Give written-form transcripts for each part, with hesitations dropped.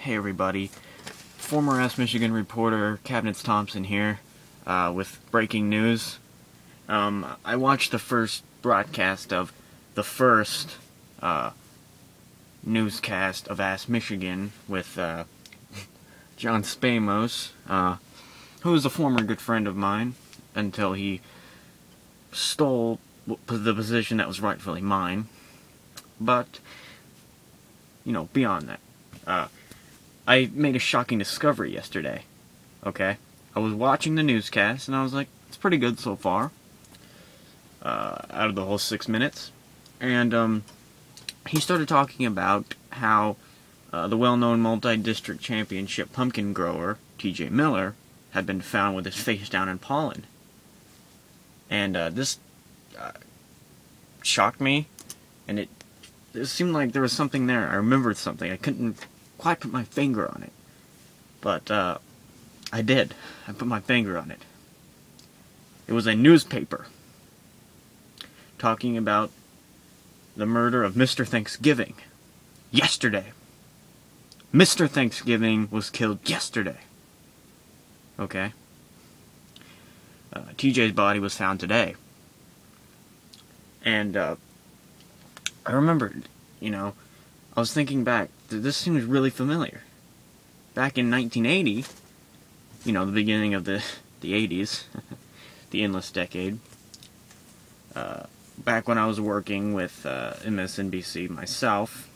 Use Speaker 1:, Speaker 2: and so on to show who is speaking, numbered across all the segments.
Speaker 1: Hey everybody, former Michigan reporter Cabinets Thompson here, with breaking news. I watched the first broadcast of the first newscast of Michigan with John Spamos, who was a former good friend of mine until he stole the position that was rightfully mine. But, beyond that, I made a shocking discovery yesterday, okay? I was watching the newscast, and I was like, it's pretty good so far, out of the whole 6 minutes. And, he started talking about how the well-known multi-district championship pumpkin grower, T.J. Miller, had been found with his face down in pollen. And, this shocked me, and it seemed like there was something there. I remembered something. I couldn't quite put my finger on it. But, I did. I put my finger on it. It was a newspaper talking about the murder of Mr. Thanksgiving. Yesterday. Mr. Thanksgiving was killed yesterday. Okay? TJ's body was found today. And, I remembered, I was thinking back, this seems really familiar. Back in 1980, the beginning of the 80s, the endless decade, back when I was working with MSNBC myself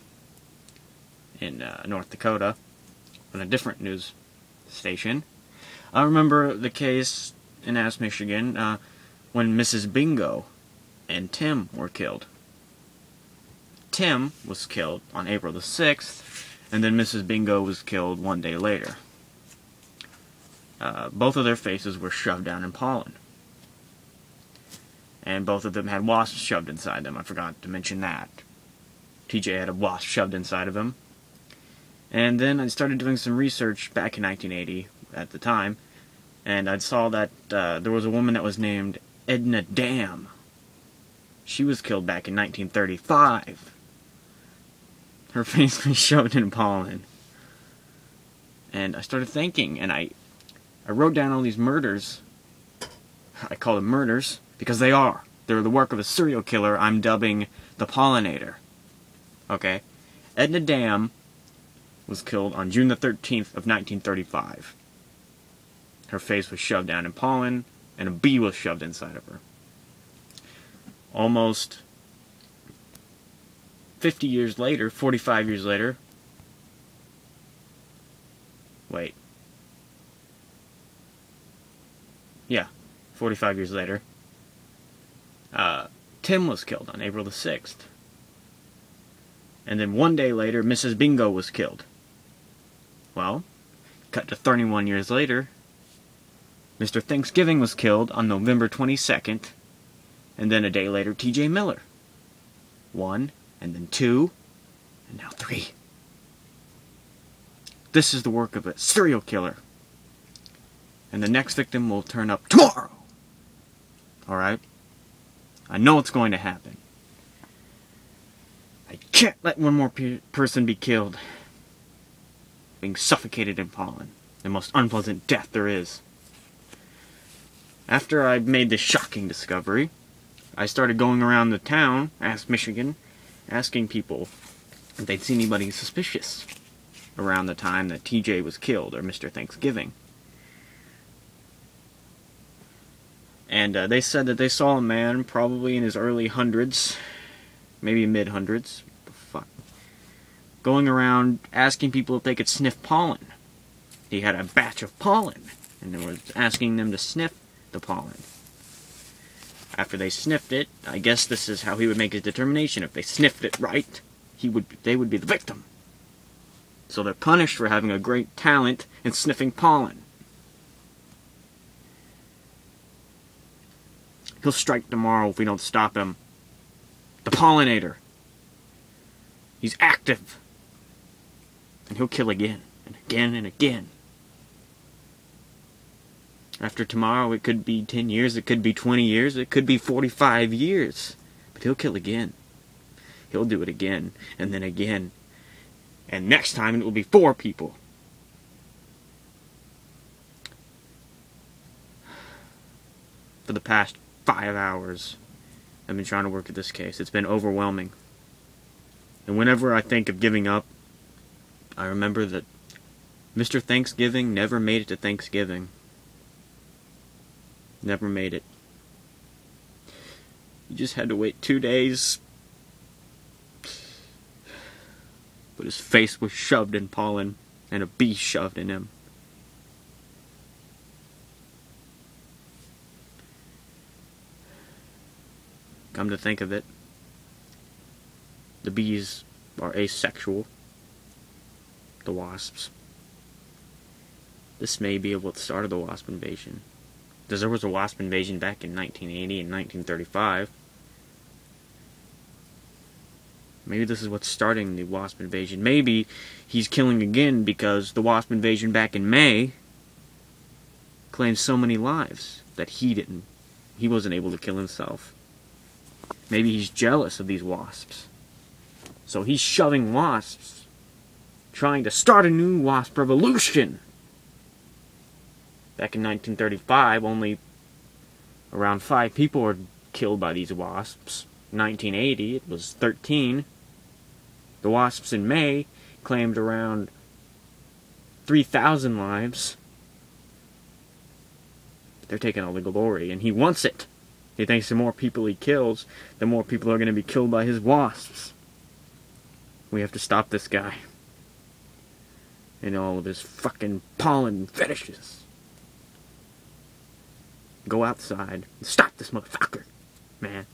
Speaker 1: in North Dakota, on a different news station, I remember the case in Michigan, when Mrs. Bingo and Tim were killed. Tim was killed on April the 6th, and then Mrs. Bingo was killed one day later. Both of their faces were shoved down in pollen. And both of them had wasps shoved inside them. I forgot to mention that. TJ had a wasp shoved inside of him. And then I started doing some research back in 1980, at the time, and I saw that there was a woman that was named Edna. She was killed back in 1935. Her face was shoved in pollen. And I started thinking, and I wrote down all these murders. I call them murders because they are. They're the work of a serial killer I'm dubbing the Pollinator. Okay? Edna Dam was killed on June the 13th of 1935. Her face was shoved down in pollen, and a bee was shoved inside of her. Almost 50 years later, 45 years later, wait. Yeah, 45 years later, Tim was killed on April the 6th. And then one day later, Mrs. Bingo was killed. Well, cut to 31 years later, Mr. Thanksgiving was killed on November 22nd, and then a day later, T.J. Miller. 1, and then 2, and now 3. This is the work of a serial killer. And the next victim will turn up tomorrow. Alright? I know it's going to happen. I can't let one more person be killed. Being suffocated in pollen. The most unpleasant death there is. After I made this shocking discovery, I started going around the town, Michigan, asking people if they'd seen anybody suspicious around the time that TJ was killed, or Mr. Thanksgiving. And they said that they saw a man, probably in his early hundreds, maybe mid-hundreds, what the fuck, going around asking people if they could sniff pollen. He had a batch of pollen, and they were asking them to sniff the pollen. After they sniffed it, I guess this is how he would make his determination. If they sniffed it right, they would be the victim. So they're punished for having a great talent in sniffing pollen. He'll strike tomorrow if we don't stop him. The Pollinator. He's active. And he'll kill again, and again, and again. After tomorrow, it could be 10 years, it could be 20 years, it could be 45 years. But he'll kill again. He'll do it again, and then again. And next time it will be 4 people. For the past 5 hours, I've been trying to work at this case. It's been overwhelming. And whenever I think of giving up, I remember that Mr. Thanksgiving never made it to Thanksgiving. Never made it. He just had to wait 2 days. But his face was shoved in pollen, and a bee shoved in him. Come to think of it, the bees are asexual. The wasps. This may be what started the wasp invasion. Because there was a wasp invasion back in 1980 and 1935. Maybe this is what's starting the wasp invasion. Maybe he's killing again because the wasp invasion back in May claimed so many lives that he wasn't able to kill himself. Maybe he's jealous of these wasps. So he's shoving wasps, trying to start a new wasp revolution. Back in 1935, only around 5 people were killed by these wasps. In 1980, it was 13. The wasps in May claimed around 3,000 lives. They're taking all the glory, and he wants it. He thinks the more people he kills, the more people are going to be killed by his wasps. We have to stop this guy. And all of his fucking pollen fetishes. Go outside and stop this motherfucker, man.